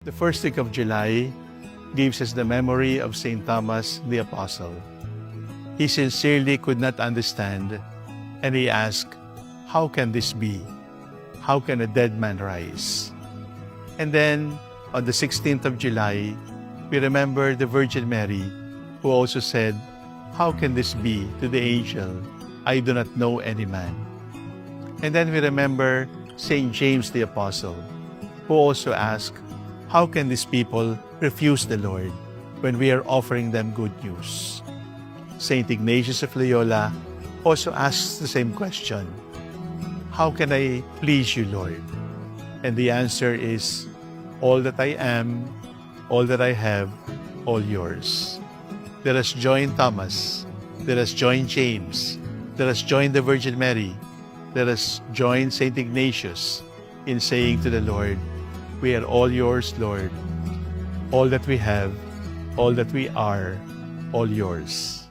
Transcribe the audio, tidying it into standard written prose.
The first week of July gives us the memory of St. Thomas the Apostle. He sincerely could not understand, and he asked, "How can this be? How can a dead man rise?" And then, on the 16th of July, we remember the Virgin Mary, who also said, "How can this be?" to the angel, "I do not know any man." And then we remember St. James the Apostle, who also asked, "How can these people refuse the Lord when we are offering them good news?" St. Ignatius of Loyola also asks the same question, "How can I please you, Lord?" And the answer is, "All that I am, all that I have, all yours." Let us join Thomas. Let us join James. Let us join the Virgin Mary. Let us join St. Ignatius in saying to the Lord, "We are all yours, Lord. All that we have, all that we are, all yours."